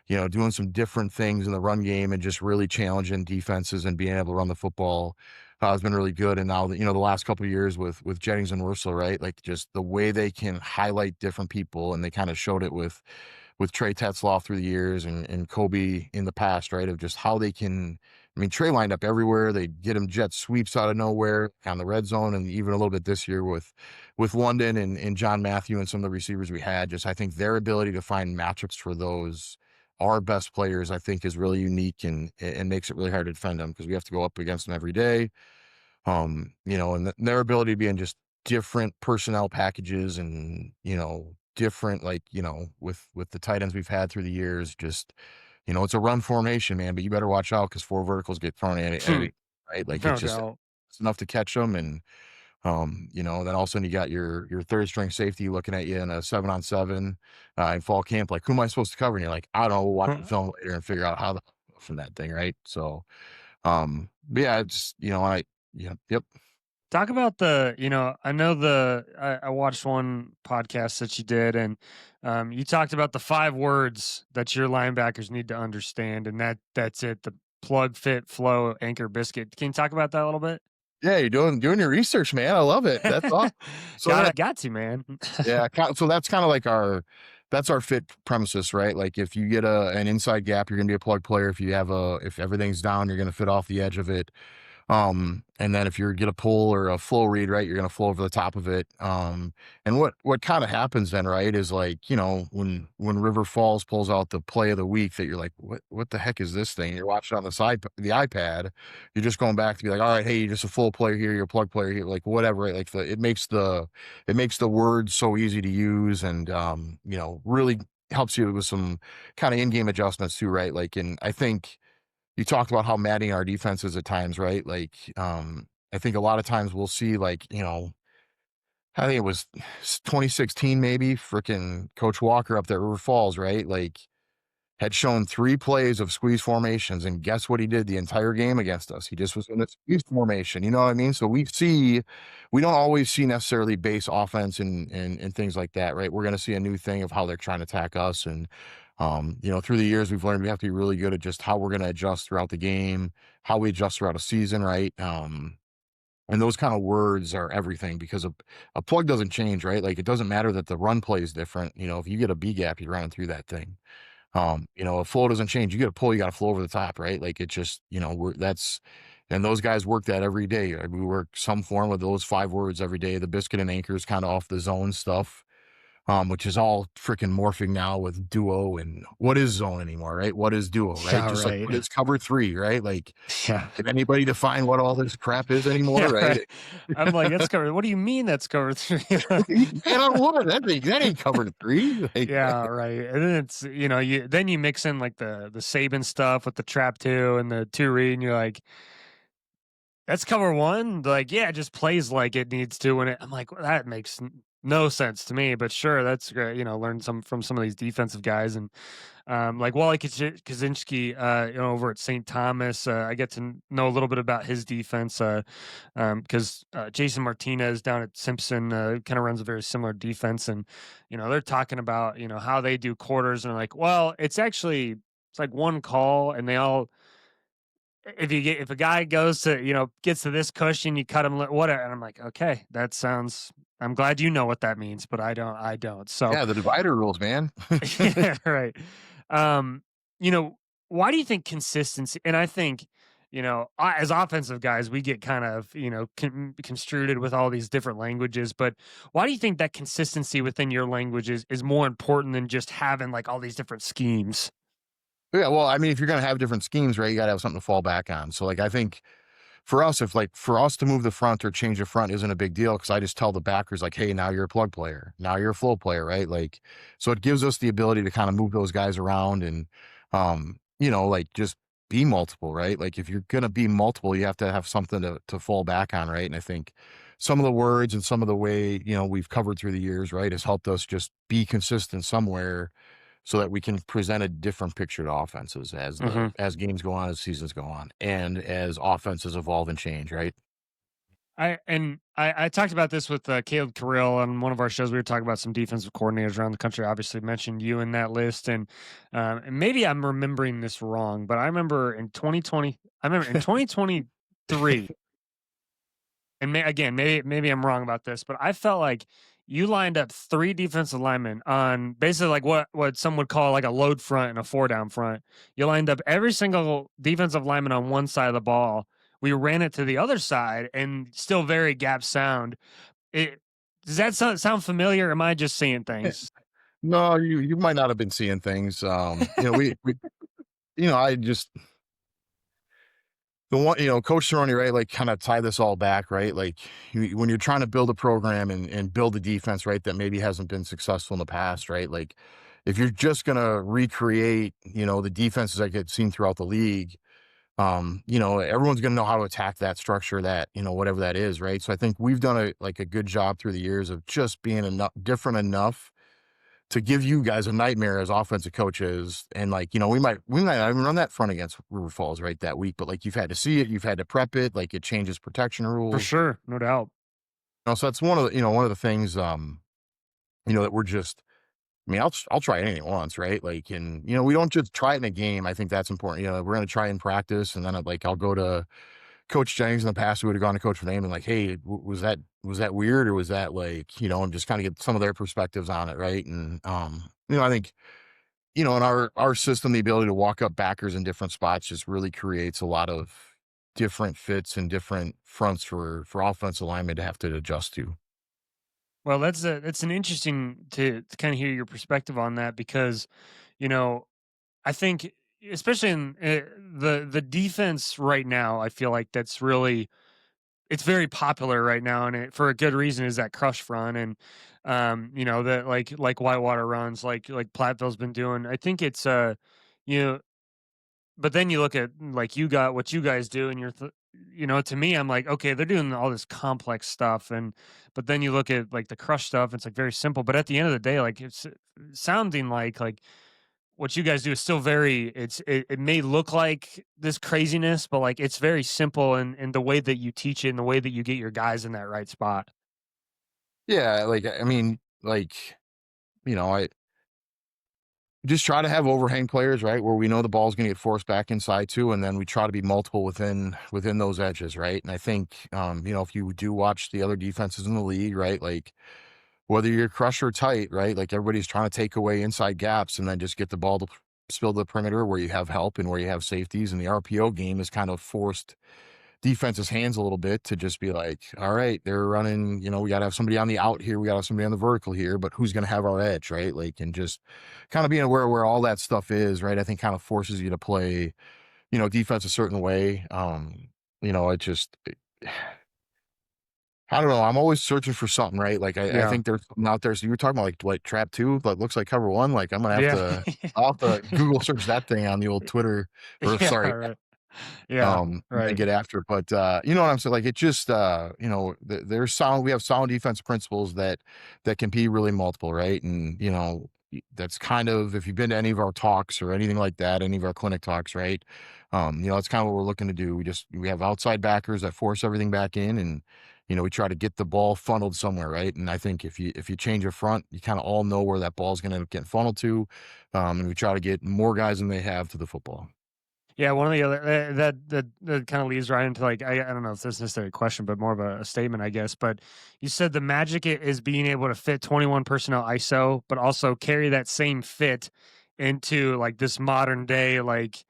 doing some different things in the run game and just really challenging defenses and being able to run the football has been really good. And now, the last couple of years with Jennings and Wursel, right? Like just the way they can highlight different people, and they kind of showed it with Trey Tetzloff through the years and Kobe in the past, right? Of just how they can. I mean, Trey lined up everywhere. They get him jet sweeps out of nowhere on the red zone, and even a little bit this year with London and John Matthew and some of the receivers we had. Just I think their ability to find matchups for those our best players, I think, is really unique and makes it really hard to defend them because we have to go up against them every day. And their ability to be in just different personnel packages and, different, like, with the tight ends we've had through the years, just, it's a run formation, man, but you better watch out because 4 verticals get thrown at Hmm, it, right? Like, no doubt. it's enough to catch them. And, then all of a sudden you got your third string safety looking at you in a 7-on-7, in fall camp, like, "Who am I supposed to cover?" And you're like, "I don't know, we'll watch the film later and figure out how the from that thing," right? So, but yeah, it's, yeah, yep. Talk about I know I watched one podcast that you did, and you talked about the 5 words that your linebackers need to understand, and that's it. The plug, fit, flow, anchor, biscuit. Can you talk about that a little bit? Yeah, you're doing your research, man, I love it, that's awesome. So that Got to, man. Yeah, so that's kinda like our fit premises, right? Like, if you get an inside gap, you're gonna be a plug player. If everything's down, you're gonna fit off the edge of it. And then if you get a pull or a flow read, right, you're gonna flow over the top of it. And what kind of happens then, right, is like, when River Falls pulls out the play of the week that you're like, what the heck is this thing? You're watching on the iPad, you're just going back to be like, all right, hey, you're just a full player here, you're a plug player here, like whatever, right? Like it makes the words so easy to use, and really helps you with some kind of in-game adjustments too, right? Like, and I think you talked about how maddening our defense is at times, right? Like, I think a lot of times we'll see, like, I think it was 2016, maybe, freaking Coach Walker up there at River Falls, right? Like, had shown 3 plays of squeeze formations, and guess what he did the entire game against us? He just was in a squeeze formation, you know what I mean? So we don't always see necessarily base offense and things like that, right? We're gonna see a new thing of how they're trying to attack us. And, through the years, we've learned we have to be really good at just how we're gonna adjust throughout the game, how we adjust throughout a season, right? And those kind of words are everything, because a plug doesn't change, right? Like, it doesn't matter that the run play is different. If you get a B gap, you're running through that thing. A flow doesn't change. You get a pull, you got to flow over the top, right? Like, it just, and those guys work that every day. We work some form of those 5 words every day. The biscuit and anchor is kind of off the zone stuff, which is all freaking morphing now with duo. And what is zone anymore, right? What is duo, right? Yeah, Just like, right. what is cover 3, right? Like, Yeah. can anybody define what all this crap is anymore, Yeah, right? right. I'm like, that's covered. What do you mean that's covered 3? Man, on what? That ain't covered 3. Like, Yeah, right. And then you mix in like the Saban stuff with the trap 2 and the 2 read, and you're like, that's cover 1. Like, yeah, it just plays like it needs to. And I'm like, well, that makes no sense to me. But sure, that's great. Learn some from some of these defensive guys, and like Wally Kaczynski, over at St. Thomas. I get to know a little bit about his defense because Jason Martinez down at Simpson kind of runs a very similar defense, and they're talking about how they do quarters, and they're like, well, it's like one call, and they all if a guy goes to gets to this cushion, you cut him whatever, and I'm like, okay, that sounds. I'm glad you know what that means, but I don't. So yeah, the divider rules, man. yeah, right. Um, you know, why do you think consistency? And I think, as offensive guys, we get kind of, construed with all these different languages. But why do you think that consistency within your languages is more important than just having like all these different schemes? Yeah, well, I mean, if you're gonna have different schemes, right, you gotta have something to fall back on. So, like, I think for us to move the front or change the front isn't a big deal, because I just tell the backers, like, "Hey, now you're a plug player. Now you're a flow player," right? Like, so it gives us the ability to kinda move those guys around and, like, just be multiple, right? Like, if you're gonna be multiple, you have to have something to fall back on, right? And I think some of the words and some of the way, we've covered through the years, right, has helped us just be consistent somewhere, so that we can present a different picture to offenses as games go on, as seasons go on, and as offenses evolve and change, right? I talked about this with Caleb Carrill on one of our shows. We were talking about some defensive coordinators around the country. Obviously, mentioned you in that list, and maybe I'm remembering this wrong, but I remember in 2020. I remember in 2023, and again, maybe I'm wrong about this, but I felt like you lined up 3 defensive linemen on basically like what some would call like a load front and a 4-down front. You lined up every single defensive lineman on one side of the ball. We ran it to the other side, and still very gap sound. It does that sound familiar? Or am I just seeing things? No, you might not have been seeing things. We I just The one, Coach Cerrone, right, like, kinda tie this all back, right? Like, when you're trying to build a program and build a defense, right, that maybe hasn't been successful in the past, right? Like, if you're just gonna recreate, the defenses that get seen throughout the league, everyone's gonna know how to attack that structure, that, whatever that is, right? So I think we've done a good job through the years of just being enough different enough to give you guys a nightmare as offensive coaches. And, like, we might not even run that front against River Falls right that week, but, like, you've had to see it, you've had to prep it, like, it changes protection For rules. sure, no doubt. So that's one of the things, that we're just, I mean, I'll try anything once, right? Like, and, we don't just try it in a game. I think that's important. We're gonna try in practice, and then I'll go to Coach Jennings. In the past, we would have gone to Coach Rename and, like, hey, was that weird, or was that, like, and just kind of get some of their perspectives on it, right? And I think, in our system, the ability to walk up backers in different spots just really creates a lot of different fits and different fronts for offensive linemen to have to adjust to. Well, that's an interesting to kind of hear your perspective on that because, you know, I think especially in the defense right now, I feel like that's really it's very popular right now, and for a good reason is that crush front and that like Whitewater runs like Platteville's been doing. I think it's you know but then you look at like you got what you guys do, and to me, I'm like, okay, they're doing all this complex stuff, but then you look at like the crush stuff, it's like very simple. But at the end of the day, like it's sounding like what you guys do is still very. It may look like this craziness, but like it's very simple in the way that you teach it and the way that you get your guys in that right spot. Yeah, like, I mean, like, I just try to have overhang players, right, where we know the ball's gonna get forced back inside too, and then we try to be multiple within those edges, right? And I think, if you do watch the other defenses in the league, right, like, whether you're crush or tight, right, like, everybody's trying to take away inside gaps and then just get the ball to spill the perimeter where you have help and where you have safeties, and the RPO game is kind of forced defense's hands a little bit to just be like, all right, they're running, we got to have somebody on the out here. We got to have somebody on the vertical here, but who's going to have our edge, right? Like, and just kind of being aware where all that stuff is, right? I think kind of forces you to play, defense a certain way. It just, I don't know. I'm always searching for something, right? Like, I Yeah, think there's something out there. So you were talking about like trap two, but looks like cover one. Like, yeah, I'll have to Google search that thing on the old Twitter, or yeah, sorry, right, yeah, and right. get after it. But you know what I'm saying? Like, it just there's sound we have sound defense principles that can be really multiple, right? And that's kind of, if you've been to any of our talks or anything like that, any of our clinic talks, right? That's kind of what we're looking to do. We have outside backers that force everything back in, and we try to get the ball funneled somewhere, right? And I think if you change your front, you kind of all know where that ball's going to end up getting funneled to, and we try to get more guys than they have to the football. Yeah, one of the other that kind of leads right into like I don't know if this is necessarily a question, but more of a statement, I guess. But you said the magic is being able to fit 21 personnel ISO, but also carry that same fit into like this modern day, like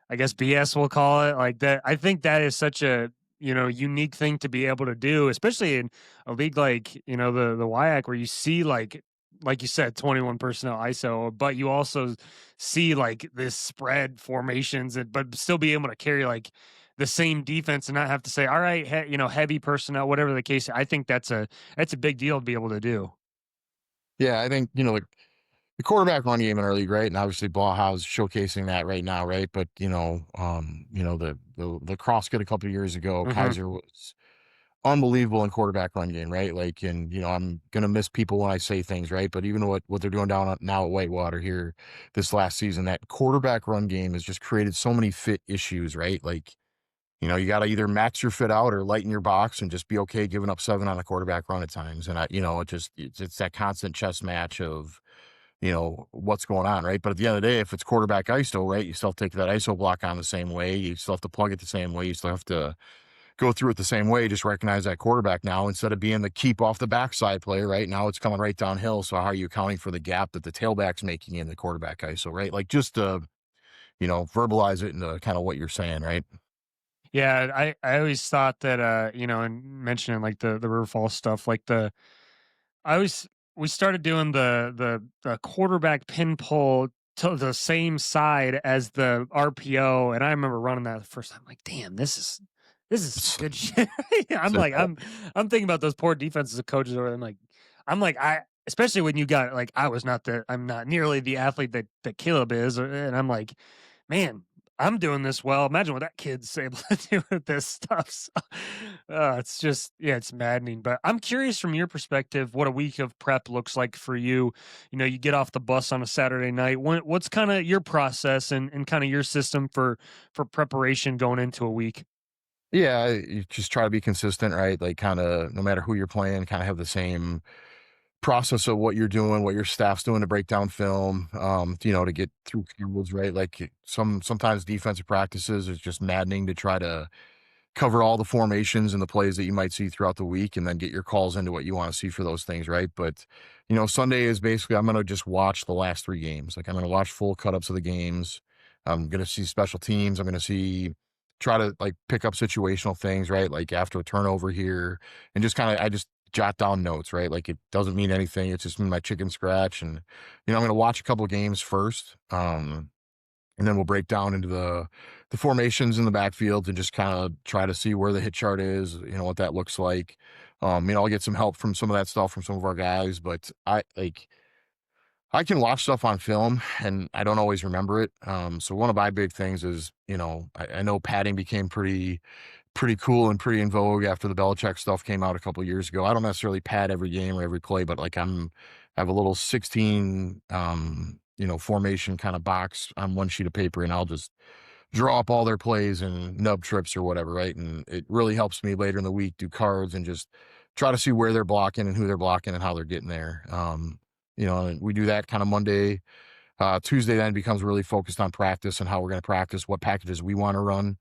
I guess BS we'll call it like that. I think that is such a unique thing to be able to do, especially in a league like the WIAC where you see like you said 21 personnel ISO, but you also see like this spread formations, but still be able to carry like the same defense and not have to say all right, heavy personnel, whatever the case. I think that's a big deal to be able to do. Yeah, I think the quarterback run game in our league, right? And obviously Bauhaus showcasing that right now, right? But the Crosscut a couple of years ago, Hmm. Kaiser was unbelievable in quarterback run game, right? Like, and I'm gonna miss people when I say things, right? But even what they're doing now at Whitewater here this last season, that quarterback run game has just created so many fit issues, right? Like, you got to either max your fit out or lighten your box and just be okay giving up 7 on a quarterback run at times. And it's that constant chess match of what's going on, right? But at the end of the day, if it's quarterback ISO, right, you still have to take that ISO block on the same way. You still have to plug it the same way. You still have to go through it the same way. Just recognize that quarterback now, instead of being the keep off the backside player, right? Now it's coming right downhill. So how are you accounting for the gap that the tailback's making in the quarterback ISO, right? Like, just to, verbalize it into kind of what you're saying, right? Yeah, I always thought that and mentioning like the River Falls stuff, like I always we started doing the quarterback pin pull to the same side as the RPO, and I remember running that the first time, like, "Damn, this is some good shit." I'm So, like, I'm thinking about those poor defensive coaches over there. I'm like, I especially when you got like, I'm not nearly the athlete that Caleb is, and I'm like, man, I'm doing this well. Imagine what that kid's able to do with this stuff. So, it's just, yeah, it's maddening. But I'm curious from your perspective, what a week of prep looks like for you. You know, you get off the bus on a Saturday night. What's kind of your process and kind of your system for preparation going into a week? yeah, you just try to be consistent, right? Like, kind of no matter who you're playing, kind of have the same process of what you're doing, what your staff's doing to break down film, to get through cameras, right? Like sometimes defensive practices is just maddening to try to cover all the formations and the plays that you might see throughout the week and then get your calls into what you want to see for those things, right? But, Sunday is basically I'm going to just watch the last three games. Like I'm going to watch full cut ups of the games. I'm going to see special teams. I'm going to try to like pick up situational things, right? Like after a turnover here and I just jot down notes, right? Like it doesn't mean anything. It's just my chicken scratch. And, I'm going to watch a couple of games first. And then we'll break down into the formations in the backfield and just kind of try to see where the hit chart is, what that looks like. I'll get some help from some of that stuff from some of our guys, but I can watch stuff on film and I don't always remember it. So one of my big things is, I know padding became pretty cool and pretty in vogue after the Belichick stuff came out a couple years ago. I don't necessarily pad every game or every play, but like I have a little 16 formation kind of box on one sheet of paper and I'll just draw up all their plays and nub trips or whatever, right? And it really helps me later in the week do cards and just try to see where they're blocking and who they're blocking and how they're getting there. And we do that kind of Monday. Tuesday then becomes really focused on practice and how we're going to practice, what packages we want to run.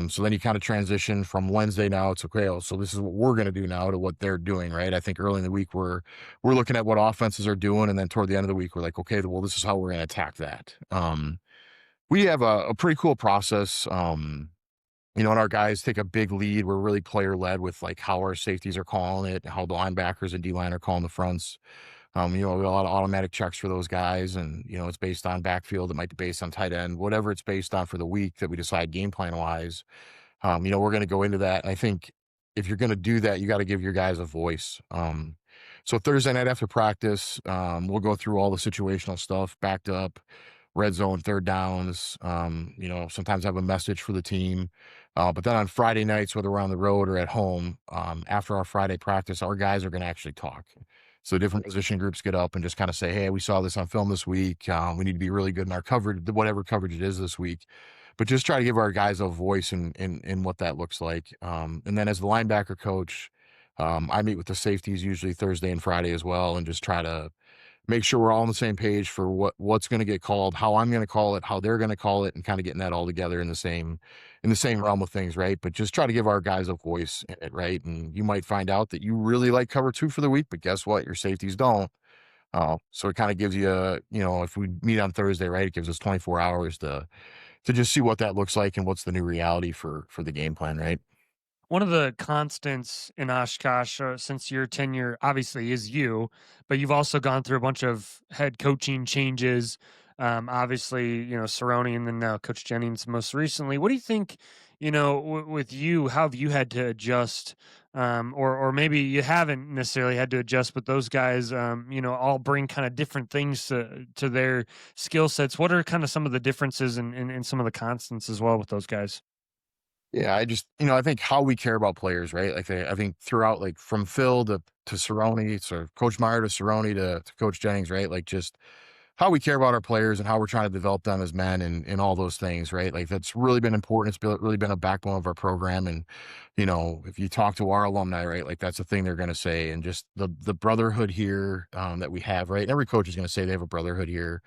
So then you kind of transition from Wednesday now. It's okay. So this is what we're going to do now to what they're doing, right? I think early in the week we're looking at what offenses are doing, and then toward the end of the week we're like, okay, well this is how we're going to attack that. We have a pretty cool process. And our guys take a big lead. We're really player led with like how our safeties are calling it, how the linebackers and D line are calling the fronts. We have a lot of automatic checks for those guys, and it's based on backfield. It might be based on tight end, whatever it's based on for the week that we decide game plan wise. We're going to go into that. I think if you're going to do that, you got to give your guys a voice. So Thursday night after practice, we'll go through all the situational stuff, backed up, red zone, third downs. Sometimes I have a message for the team. But then on Friday nights, whether we're on the road or at home, after our Friday practice, our guys are going to actually talk. So different position groups get up and just kind of say, hey, we saw this on film this week. We need to be really good in our coverage, whatever coverage it is this week. But just try to give our guys a voice in what that looks like. And then as the linebacker coach, I meet with the safeties usually Thursday and Friday as well, and just try to make sure we're all on the same page for what's going to get called, how I'm going to call it, how they're going to call it, and kind of getting that all together in the same realm of things, right? But just try to give our guys a voice in it, right? And you might find out that you really like cover two for the week, but guess what? Your safeties don't. So it kind of gives you if we meet on Thursday, right, it gives us 24 hours to just see what that looks like and what's the new reality for the game plan, right? One of the constants in Oshkosh since your tenure, obviously, is you, but you've also gone through a bunch of head coaching changes. Obviously, Cerrone and then now Coach Jennings most recently. What do you think? With you, how have you had to adjust, or maybe you haven't necessarily had to adjust, but those guys, all bring kind of different things to their skill sets. What are kind of some of the differences and some of the constants as well with those guys? Yeah, I think how we care about players, right? Like I think throughout, like from Phil to Cerrone, so Coach Meyer to Cerrone to Coach Jennings, right? Like just how we care about our players and how we're trying to develop them as men and all those things, right? Like that's really been important. Really been a backbone of our program. And, if you talk to our alumni, right, like that's the thing they're going to say. And just the brotherhood here that we have, right? And every coach is going to say they have a brotherhood here.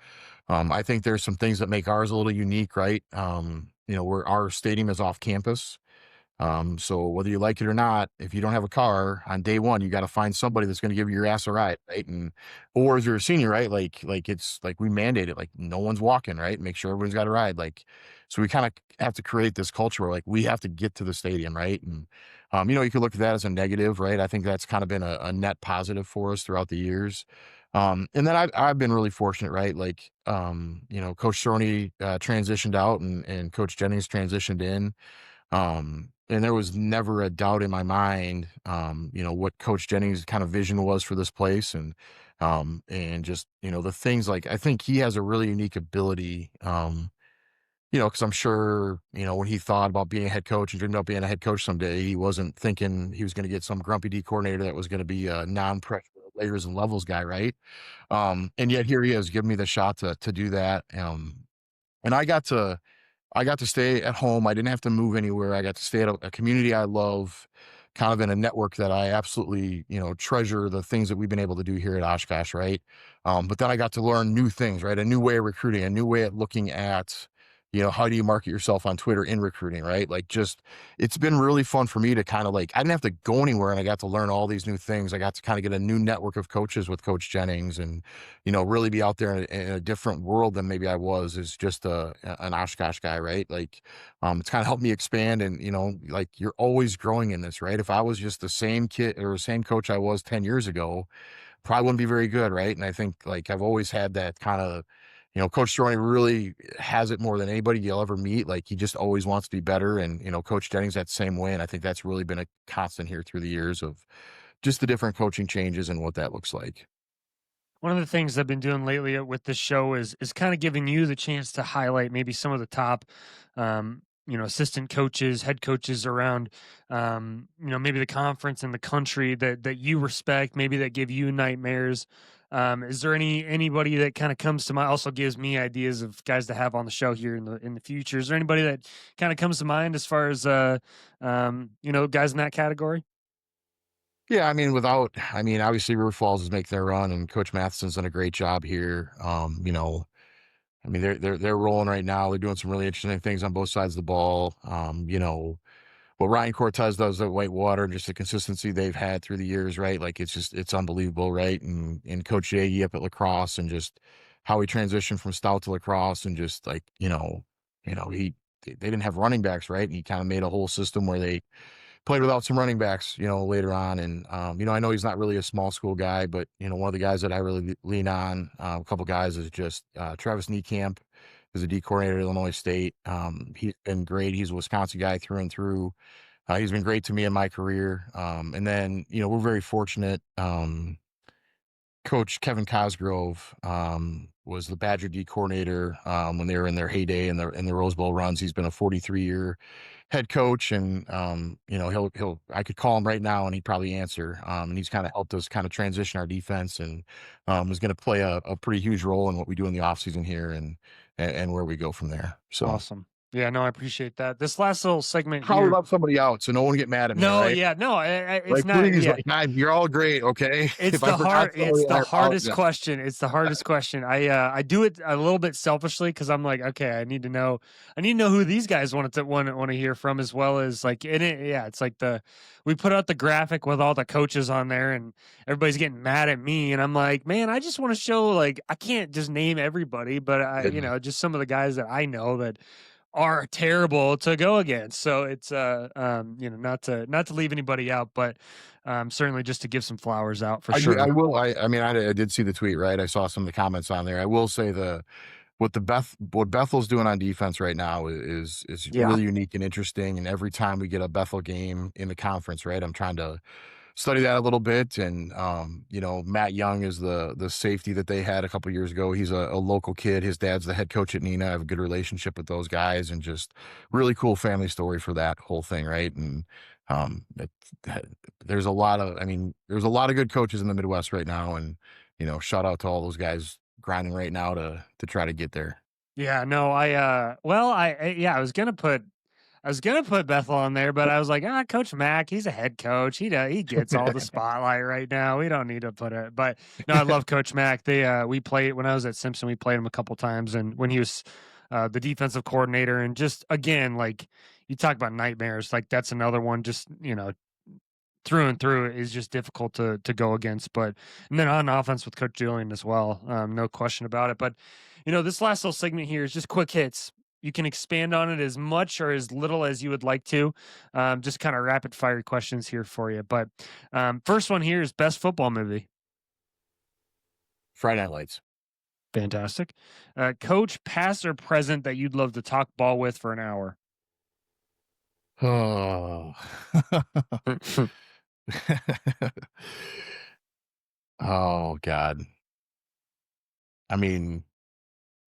I think there's some things that make ours a little unique, right? Where our stadium is off campus. So whether you like it or not, if you don't have a car on day one, you got to find somebody that's going to give your ass a ride, right? Or if you're a senior, right? Like it's like we mandate it, like no one's walking, right? Make sure everyone's got a ride. Like, so we kind of have to create this culture where like we have to get to the stadium, right? And you could look at that as a negative, right? I think that's kind of been a net positive for us throughout the years. And then I've been really fortunate, right? Like, Coach Cerrone transitioned out, and Coach Jennings transitioned in. And there was never a doubt in my mind, what Coach Jennings' kind of vision was for this place, and just the things, like, I think he has a really unique ability. Because I'm sure, when he thought about being a head coach and dreamed about being a head coach someday, he wasn't thinking he was going to get some grumpy D coordinator that was going to be a non-pressure layers and levels guy, right? And yet here he is giving me the shot to do that. And I got to stay at home. I didn't have to move anywhere. I got to stay at a community I love, kind of in a network that I absolutely, treasure the things that we've been able to do here at Oshkosh, right? But then I got to learn new things, right? A new way of recruiting, a new way of looking at, how do you market yourself on Twitter in recruiting, right? Like, just, it's been really fun for me to kind of, like, I didn't have to go anywhere, and I got to learn all these new things. I got to kind of get a new network of coaches with Coach Jennings, and really be out there in a different world than maybe I was as just an Oshkosh guy, right? Like, it's kind of helped me expand, and like, you're always growing in this, right? If I was just the same kid or the same coach I was 10 years ago, probably wouldn't be very good, right? And I think, like, I've always had that kind of, Coach Cerrone really has it more than anybody you'll ever meet. Like, he just always wants to be better, and Coach Jennings that same way. And I think that's really been a constant here through the years of just the different coaching changes and what that looks like. One of the things I've been doing lately with this show is kind of giving you the chance to highlight maybe some of the top, assistant coaches, head coaches around, maybe the conference and the country that you respect, maybe that give you nightmares. Is there anybody that kind of comes to mind? Also gives me ideas of guys to have on the show here in the future. Is there anybody that kind of comes to mind as far as guys in that category? Yeah, I mean, obviously River Falls is making their run, and Coach Matheson's done a great job here. I mean, they're rolling right now. They're doing some really interesting things on both sides of the ball. What Ryan Cortez does at Whitewater, and just the consistency they've had through the years, right? Like, it's unbelievable, right? And Coach Yagi up at lacrosse, and just how he transitioned from stout to lacrosse, and just, like, they didn't have running backs, right? And he kind of made a whole system where they played without some running backs, later on. And, I know he's not really a small school guy, but, one of the guys that I really lean on, a couple guys, is just Travis Niekamp is a D coordinator at Illinois State. He's been great. He's a Wisconsin guy through and through. He's been great to me in my career. And then, we're very fortunate. Coach Kevin Cosgrove was the Badger D coordinator when they were in their heyday in the Rose Bowl runs. He's been a 43-year head coach, and he'll I could call him right now and he'd probably answer. And he's kind of helped us kind of transition our defense, and is going to play a pretty huge role in what we do in the offseason here, and where we go from there. So Awesome. Yeah, no, I appreciate that. This last little segment probably here. love somebody out, so no one get mad at me, all No, right? yeah, no, it's Like, not. please, Yeah, like, you're all great, okay? If I forgot it's somebody, the I hardest apologize. question. It's the hardest question. I do it a little bit selfishly because I'm like, okay, I need to know who these guys want to hear from, as well as, like, in it. Yeah, it's like we put out the graphic with all the coaches on there, and everybody's getting mad at me, and I'm like, man, I just want to show, like, I can't just name everybody, but just some of the guys that I know that are terrible to go against. So it's not to leave anybody out, but certainly just to give some flowers out for I sure. will. I mean, I did see the tweet, right? I saw some of the comments on there. I will say what Bethel's doing on defense right now is Yeah. really unique and interesting. And every time we get a Bethel game in the conference, right, I'm trying to study that a little bit. And Matt Young is the safety that they had a couple years ago. He's a local kid. His dad's the head coach at Nina. I have a good relationship with those guys, and just really cool family story for that whole thing, right? And it, there's a lot of, I mean, there's a lot of good coaches in the Midwest right now, and shout out to all those guys grinding right now to try to get there. Yeah, no, yeah, I was gonna put Bethel on there, but I was like, Coach Mack, he's a head coach. He gets all the spotlight right now. We don't need to put it. But no, I love Coach Mack. We played when I was at Simpson. We played him a couple times, and when he was the defensive coordinator, and just again, like, you talk about nightmares, like that's another one. Just through and through is just difficult to go against. But and then on offense with Coach Julian as well, no question about it. But this last little segment here is just quick hits. You can expand on it as much or as little as you would like to. Just kind of rapid fire questions here for you. But first one here is best football movie. Friday Night Lights. Fantastic. Coach, past or present, that you'd love to talk ball with for an hour. Oh. Oh God. I mean,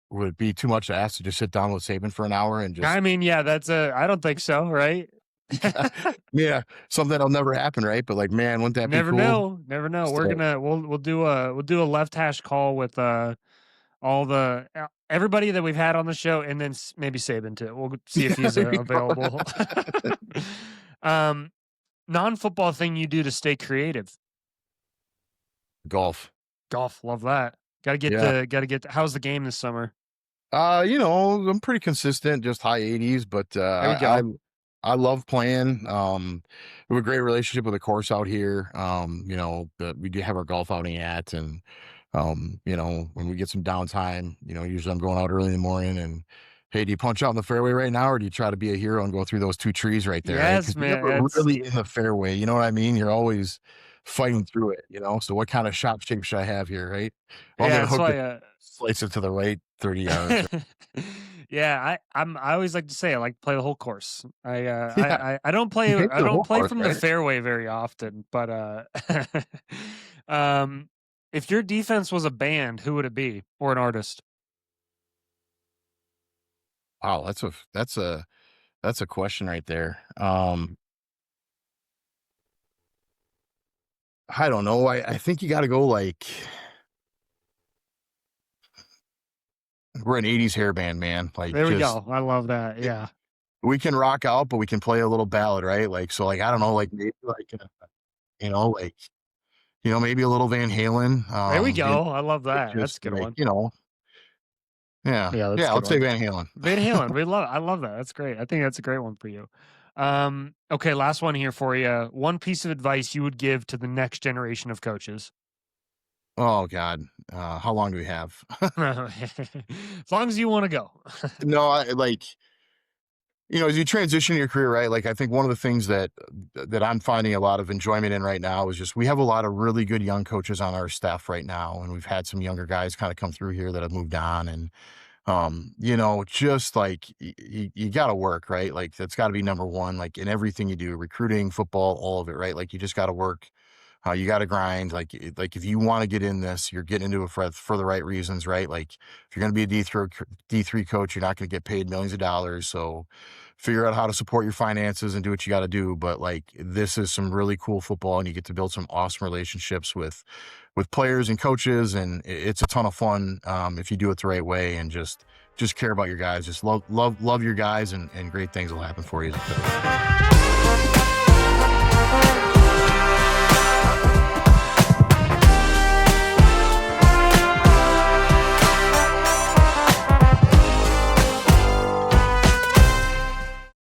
would it be too much to ask to just sit down with Saban for an hour and just I mean, yeah, I don't think so, right? yeah, something that'll never happen, right? But like, man, wouldn't that be Never cool? know. Never know. So We'll do a left hash call with all the everybody that we've had on the show, and then maybe Saban too. We'll see if yeah, he's there you go. available. um, non-football thing you do to stay creative. Golf. Golf, love that. Yeah. How's the game this summer? I'm pretty consistent, just high 80s, but There we I go. I love playing. We have a great relationship with the course out here. That we do have our golf outing at, and when we get some downtime, usually I'm going out early in the morning and hey, do you punch out in the fairway right now, or do you try to be a hero and go through those two trees right there, right? Yes, Because you're man. never It's really in the fairway, you know what I mean? You're always fighting through it. So what kind of shot shape should I have here, right? Well, I'm yeah, gonna that's hook it, why. slice it to the right 30 yards. Yeah, I always like to say I like to play the whole course. Yeah, I don't you play hit I the don't whole play course, from the right? fairway very often, but um if your defense was a band, who would it be? Or an artist? Wow, that's a question right there. I don't know. I think you got to go like we're an 80s hair band, man. Like There we just go. I love that. it, Yeah. we can rock out, but we can play a little ballad, right? Like so, like I don't know, like maybe like like maybe a little Van Halen. There we go. I love Like that. That's just a good like one. yeah, Yeah, that's a yeah. good Let's say one. Van Halen. Van Halen. I love that. That's great. I think that's a great one for you. Okay, last one here for you. One piece of advice you would give to the next generation of coaches. Oh God, how long do we have? As long as you want to go. No, I like as you transition your career, right? Like I think one of the things that I'm finding a lot of enjoyment in right now is just we have a lot of really good young coaches on our staff right now, and we've had some younger guys kind of come through here that have moved on, and just like you got to work, right? Like that's got to be number one, like in everything you do, recruiting, football, all of it, right? Like you just got to work. You got to grind. Like if you want to get in this, you're getting into it for the right reasons, right? Like if you're going to be a D3 coach, you're not going to get paid millions of dollars. So figure out how to support your finances and do what you got to do. But like this is some really cool football, and you get to build some awesome relationships with players and coaches, and it's a ton of fun if you do it the right way and just care about your guys. Just love your guys, and great things will happen for you as a coach.